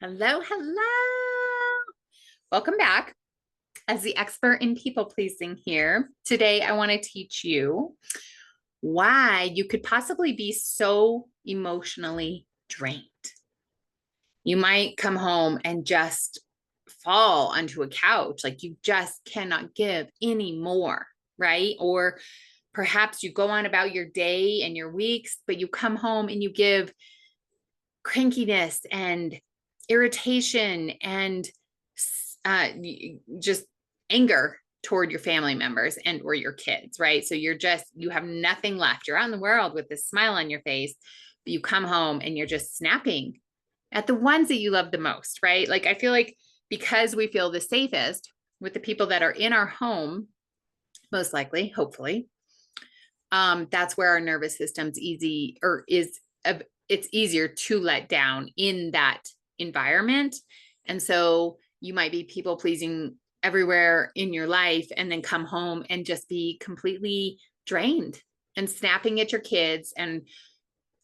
Hello, hello. Welcome back. As the expert in people pleasing here, today I want to teach you why you could possibly be so emotionally drained. You might come home and just fall onto a couch, like you just cannot give any more, right? Or perhaps you go on about your day and your weeks, but you come home and you give crankiness and irritation and just anger toward your family members and or your kids, right? So you have nothing left. You're out in the world with this smile on your face, but you come home and you're just snapping at the ones that you love the most, right? Like I feel like because we feel the safest with the people that are in our home, most likely, hopefully, that's where our nervous system's easy or is it's easier to let down in that environment. And so you might be people pleasing everywhere in your life and then come home and just be completely drained and snapping at your kids and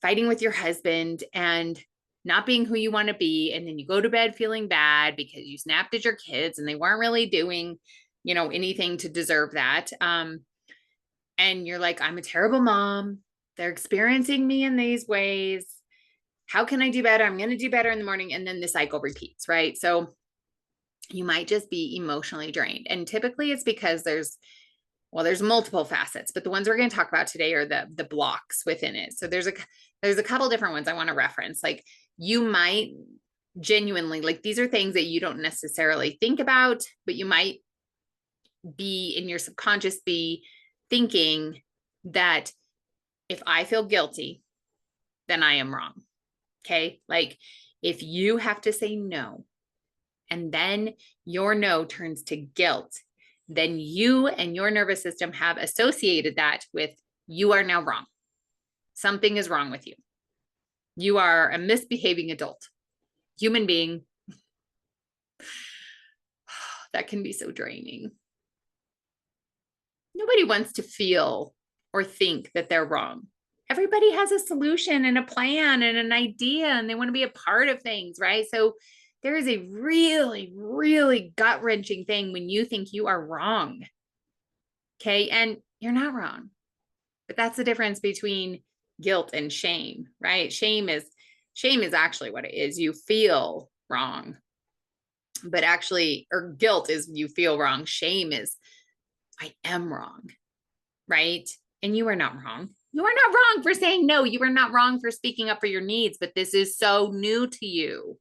fighting with your husband and not being who you want to be. And then you go to bed feeling bad because you snapped at your kids and they weren't really doing, anything to deserve that. And you're like, I'm a terrible mom. They're experiencing me in these ways. How can I do better? I'm going to do better in the morning. And then the cycle repeats, right? So you might just be emotionally drained. And typically it's because there's multiple facets, but the ones we're going to talk about today are the blocks within it. So there's a couple different ones I want to reference. Like you might genuinely, like these are things that you don't necessarily think about, but you might be in your subconscious be thinking that if I feel guilty, then I am wrong. Okay. Like if you have to say no, and then your no turns to guilt, then you and your nervous system have associated that with you are now wrong. Something is wrong with you. You are a misbehaving adult, human being. That can be so draining. Nobody wants to feel or think that they're wrong. Everybody has a solution and a plan and an idea, and they want to be a part of things, right? So there is a really, really gut wrenching thing when you think you are wrong. Okay. And you're not wrong. But that's the difference between guilt and shame, right? Shame is actually what it is. You feel wrong. But actually, or guilt is you feel wrong. Shame is I am wrong, right? And you are not wrong. You are not wrong for saying no. You are not wrong for speaking up for your needs, but this is so new to you.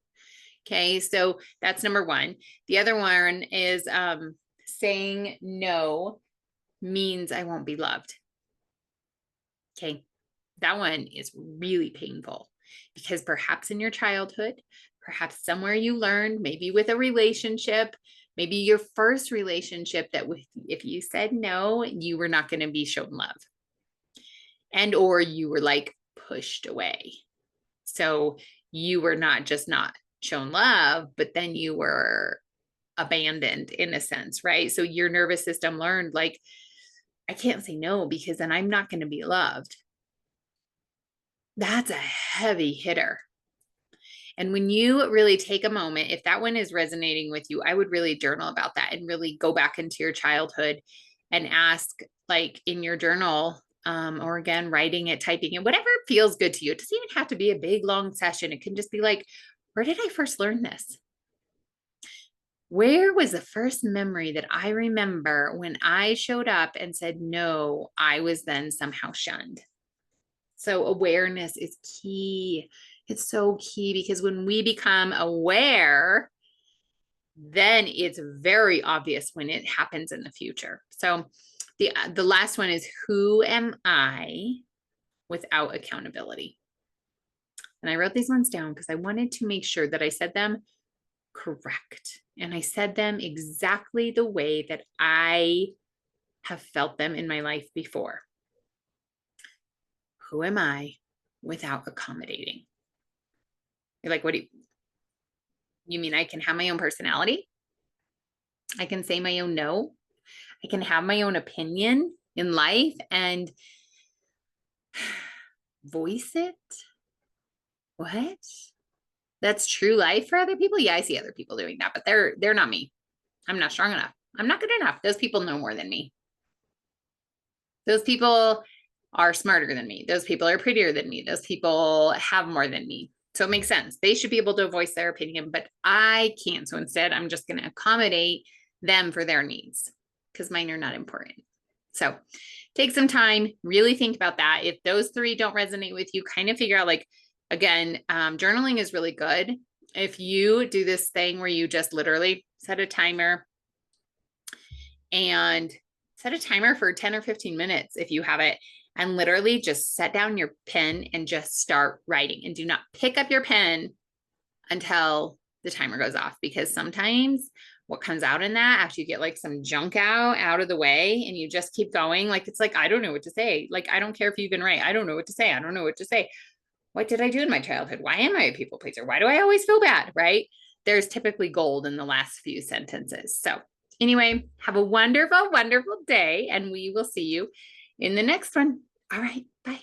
Okay, so that's number one. The other one is saying no means I won't be loved. Okay, that one is really painful because perhaps in your childhood, perhaps somewhere you learned, maybe with a relationship, maybe your first relationship that if you said no, you were not going to be shown love and or you were like pushed away. So you were not just not shown love, but then you were abandoned in a sense, right? So your nervous system learned like, I can't say no because then I'm not going to be loved. That's a heavy hitter. And when you really take a moment, if that one is resonating with you, I would really journal about that and really go back into your childhood and ask, like in your journal, or again, writing it, typing it, whatever feels good to you. It doesn't even have to be a big, long session. It can just be like, where did I first learn this? Where was the first memory that I remember when I showed up and said no, I was then somehow shunned? So awareness is key. It's so key because when we become aware, then it's very obvious when it happens in the future. So the last one is who am I without accountability? And I wrote these ones down because I wanted to make sure that I said them correct. And I said them exactly the way that I have felt them in my life before. Who am I without accommodating? You're like, what do you mean? I can have my own personality? I can say my own no. I can have my own opinion in life and voice it. What? that's true life for other people. Yeah, I see other people doing that, but they're not me. I'm not strong enough. I'm not good enough. Those people know more than me. Those people are smarter than me. Those people are prettier than me. Those people have more than me. So it makes sense. They should be able to voice their opinion, but I can't. So instead, I'm just going to accommodate them for their needs because mine are not important. So take some time, really think about that. If those three don't resonate with you, kind of figure out, like, again, journaling is really good. If you do this thing where you just literally set a timer and set a timer for 10 or 15 minutes if you have it, and literally just set down your pen and just start writing, and do not pick up your pen until the timer goes off, because sometimes what comes out in that, after you get like some junk out of the way and you just keep going, like, it's like, I don't know what to say. Like, I don't care if you've been right. I don't know what to say. I don't know what to say. What did I do in my childhood? Why am I a people pleaser? Why do I always feel bad? Right? There's typically gold in the last few sentences. So anyway, have a wonderful, wonderful day, and we will see you in the next one. All right. Bye.